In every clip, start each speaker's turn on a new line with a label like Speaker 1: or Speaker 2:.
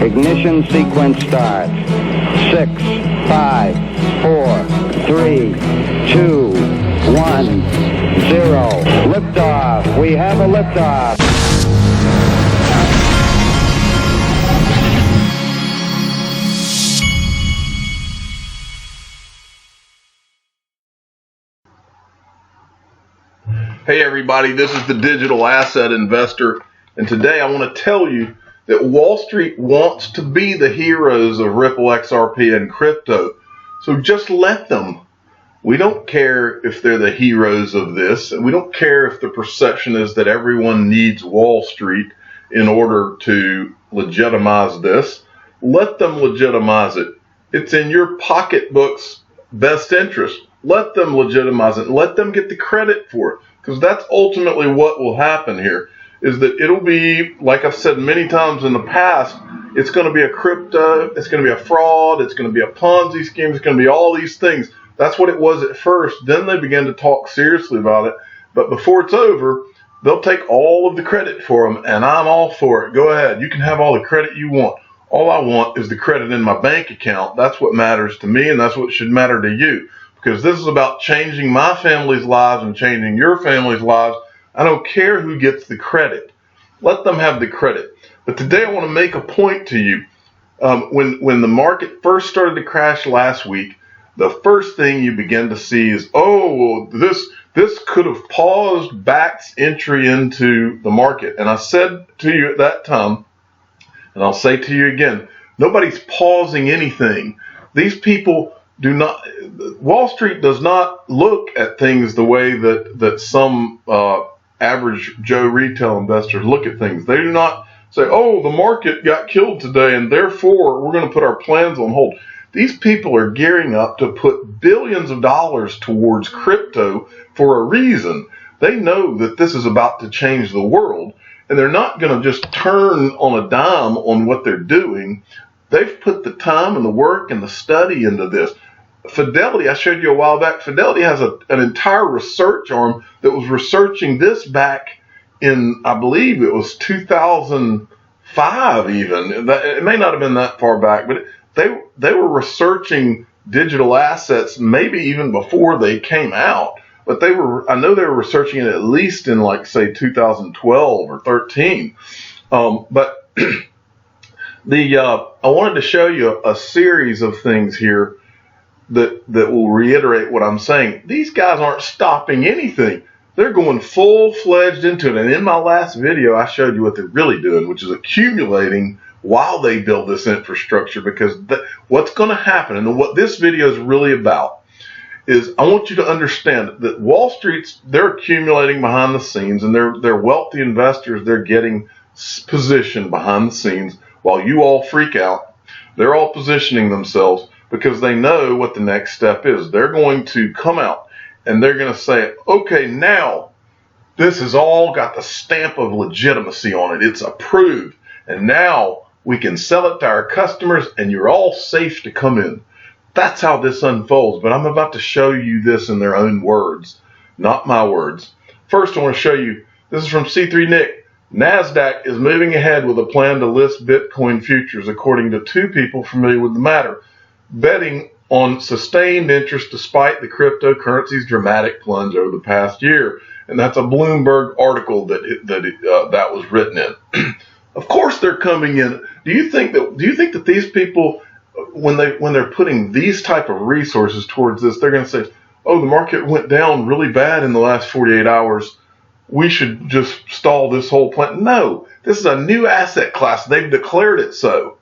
Speaker 1: Ignition sequence starts. 6, 5, 4, 3, 2, 1, 0. Liftoff. We have a liftoff.
Speaker 2: Hey everybody, this is the Digital Asset Investor, and today I want to tell you that Wall Street wants to be the heroes of Ripple, XRP, and crypto. So just let them. We don't care if they're the heroes of this, and we don't care if the perception is that everyone needs Wall Street in order to legitimize this. Let them legitimize it. It's in your pocketbook's best interest. Let them legitimize it. Let them get the credit for it. Because that's ultimately what will happen here, is that it'll be, like I've said many times in the past, it's going to be a crypto, it's going to be a fraud, it's going to be a Ponzi scheme, it's going to be all these things. That's what it was at first. Then they began to talk seriously about it. But before it's over, they'll take all of the credit for them, and I'm all for it. Go ahead. You can have all the credit you want. All I want is the credit in my bank account. That's what matters to me, and that's what should matter to you. Because this is about changing my family's lives and changing your family's lives. I don't care who gets the credit. Let them have the credit. But today I want to make a point to you. When the market first started to crash last week, the first thing you begin to see is, oh, well, this could have paused Back's entry into the market. And I said to you at that time, and I'll say to you again, nobody's pausing anything. These people do not. Wall Street does not look at things the way that some average Joe retail investors look at things. They do not say, oh, the market got killed today and therefore we're going to put our plans on hold. These people are gearing up to put billions of dollars towards crypto for a reason. They know that this is about to change the world, and they're not going to just turn on a dime on what they're doing. They've put the time and the work and the study into this. Fidelity, I showed you a while back, Fidelity has an entire research arm that was researching this back in, I believe it was 2005 even. It may not have been that far back, but they were researching digital assets maybe even before they came out. But I know they were researching it at least in, like, say, 2012 or 13. But I wanted to show you a series of things here that will reiterate what I'm saying. These guys aren't stopping anything. They're going full-fledged into it. And in my last video, I showed you what they're really doing, which is accumulating while they build this infrastructure. Because what's going to happen, and what this video is really about, is I want you to understand that Wall Street's, they're accumulating behind the scenes, and they're wealthy investors. They're getting positioned behind the scenes while you all freak out. They're all positioning themselves because they know what the next step is. They're going to come out and they're going to say, okay, now this has all got the stamp of legitimacy on it. It's approved. And now we can sell it to our customers and you're all safe to come in. That's how this unfolds. But I'm about to show you this in their own words, not my words. First, I want to show you, this is from C3 Nick. Nasdaq is moving ahead with a plan to list Bitcoin futures, according to two people familiar with the matter, betting on sustained interest despite the cryptocurrency's dramatic plunge over the past year. And that's a Bloomberg article that was written in. Of course they're coming in. Do you think that these people, when they're putting these type of resources towards this, they're going to say, oh, the market went down really bad in the last 48 hours. We should just stall this whole plan. No, this is a new asset class. They've declared it so.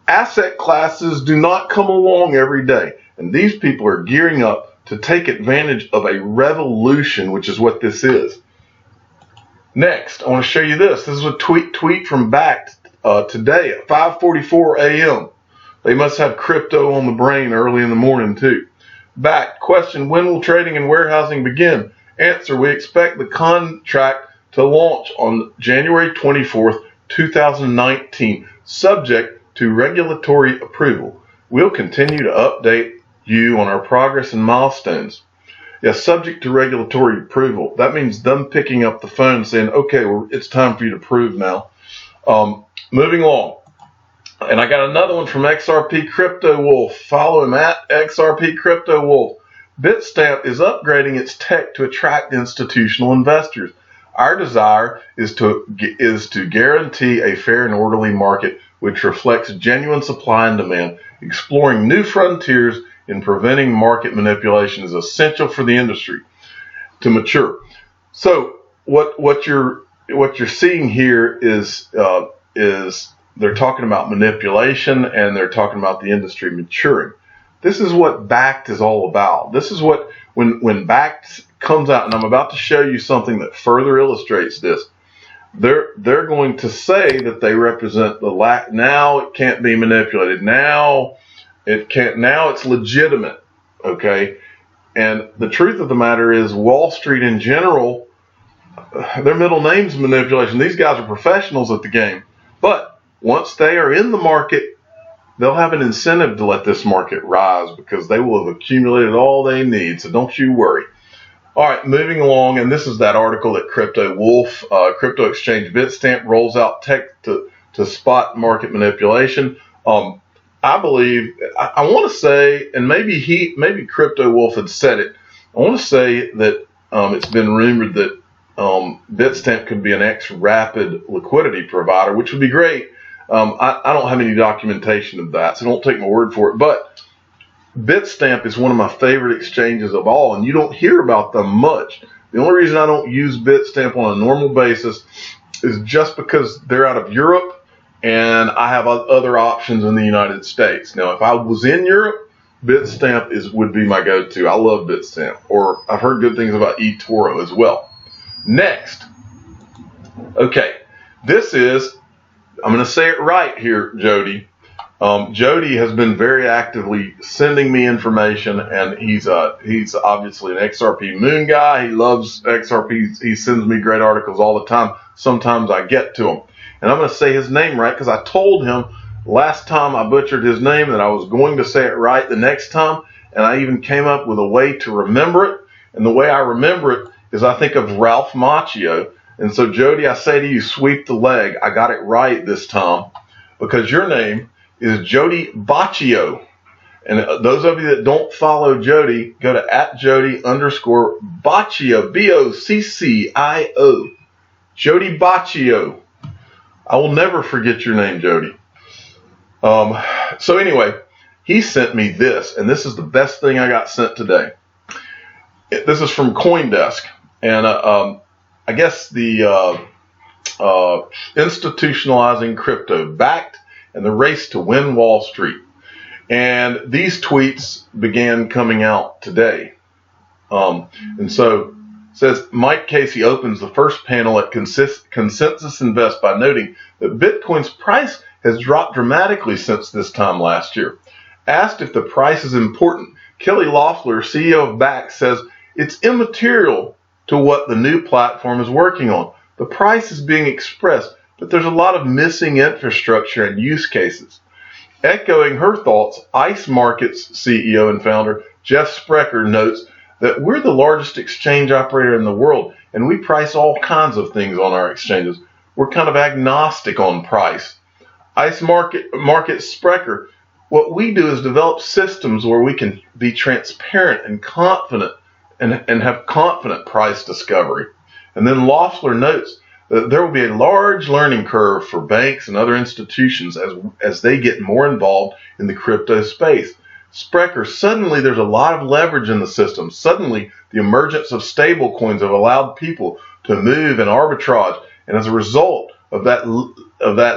Speaker 2: Asset classes do not come along every day, and these people are gearing up to take advantage of a revolution, which is what this is. Next, I want to show you this. This is a tweet from Back today at 5:44 a.m. They must have crypto on the brain early in the morning too. Back, question, when will trading and warehousing begin? Answer, we expect the contract to launch on January 24th, 2019, subject to regulatory approval. We'll continue to update you on our progress and milestones. Yes, subject to regulatory approval. That means them picking up the phone and saying, okay, well, it's time for you to prove now. Moving along. And I got another one from XRP Crypto Wolf. Follow him at XRP Crypto Wolf. Bitstamp is upgrading its tech to attract institutional investors. Our desire is to guarantee a fair and orderly market which reflects genuine supply and demand. Exploring new frontiers in preventing market manipulation is essential for the industry to mature. So what you're seeing here is they're talking about manipulation, and they're talking about the industry maturing. This is what Backed is all about. This is what, when Backed comes out, and I'm about to show you something that further illustrates this, they're going to say that they represent the lack. Now it can't be manipulated. Now it's legitimate. Okay? And the truth of the matter is, Wall Street in general, their middle name's manipulation. These guys are professionals at the game. But once they are in the market, they'll have an incentive to let this market rise because they will have accumulated all they need. So don't you worry. All right, moving along, and this is that article that Crypto Wolf, crypto exchange Bitstamp rolls out tech to spot market manipulation. I believe, I want to say, and maybe Crypto Wolf had said it. I want to say that it's been rumored that Bitstamp could be an X-Rapid liquidity provider, which would be great. I don't have any documentation of that, so don't take my word for it. But Bitstamp is one of my favorite exchanges of all, and you don't hear about them much. The only reason I don't use Bitstamp on a normal basis is just because they're out of Europe, and I have other options in the United States. Now, if I was in Europe, Bitstamp would be my go-to. I love Bitstamp, or I've heard good things about eToro as well. Next, okay, this is, I'm going to say it right here, Jody. Jody has been very actively sending me information, and he's obviously an XRP Moon guy. He loves XRP. He sends me great articles all the time. Sometimes I get to him. And I'm going to say his name right because I told him last time I butchered his name that I was going to say it right the next time, and I even came up with a way to remember it. And the way I remember it is I think of Ralph Macchio. And so, Jody, I say to you, sweep the leg. I got it right this time because your name is Jody Baccio. And those of you that don't follow Jody, go to @Jody_Baccio, B-O-C-C-I-O. Jody Baccio. I will never forget your name, Jody. So anyway, he sent me this, and this is the best thing I got sent today. This is from CoinDesk, and I guess the institutionalizing crypto, Backed, and the race to win Wall Street. And these tweets began coming out today. And so it says, Mike Casey opens the first panel at Consensus Invest by noting that Bitcoin's price has dropped dramatically since this time last year. Asked if the price is important, Kelly Loeffler, CEO of Backed, says it's immaterial to what the new platform is working on. The price is being expressed, but there's a lot of missing infrastructure and use cases. Echoing her thoughts, ICE Markets CEO and founder Jeff Sprecher notes that we're the largest exchange operator in the world, and we price all kinds of things on our exchanges. We're kind of agnostic on price. ICE Markets Sprecher, what we do is develop systems where we can be transparent and confident and have confident price discovery. And then Loeffler notes that there will be a large learning curve for banks and other institutions as they get more involved in the crypto space. Sprecher, suddenly there's a lot of leverage in the system. Suddenly the emergence of stable coins have allowed people to move and arbitrage, and as a result of that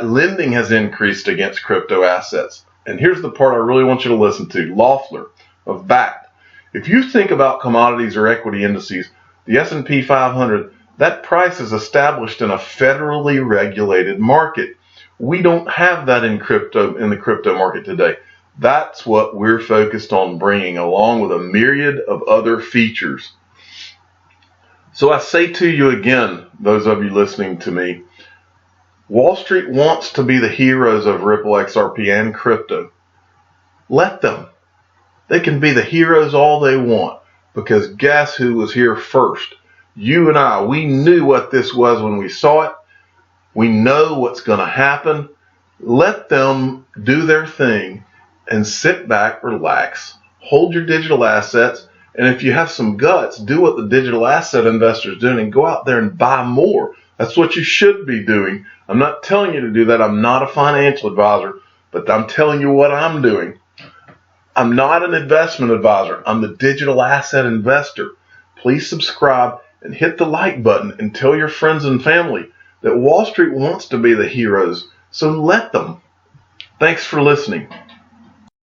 Speaker 2: lending has increased against crypto assets. And here's the part I really want you to listen to. Loeffler of Backed. If you think about commodities or equity indices, the S&P 500, that price is established in a federally regulated market. We don't have that in the crypto market today. That's what we're focused on bringing, along with a myriad of other features. So I say to you again, those of you listening to me, Wall Street wants to be the heroes of Ripple, XRP, and crypto. Let them. They can be the heroes all they want, because guess who was here first? You and I. We knew what this was when we saw it. We know what's going to happen. Let them do their thing and sit back, relax, hold your digital assets, and if you have some guts, do what the digital asset investor is doing and go out there and buy more. That's what you should be doing. I'm not telling you to do that. I'm not a financial advisor, but I'm telling you what I'm doing. I'm not an investment advisor. I'm the digital asset investor. Please subscribe and hit the like button and tell your friends and family that Wall Street wants to be the heroes, so let them. Thanks for listening.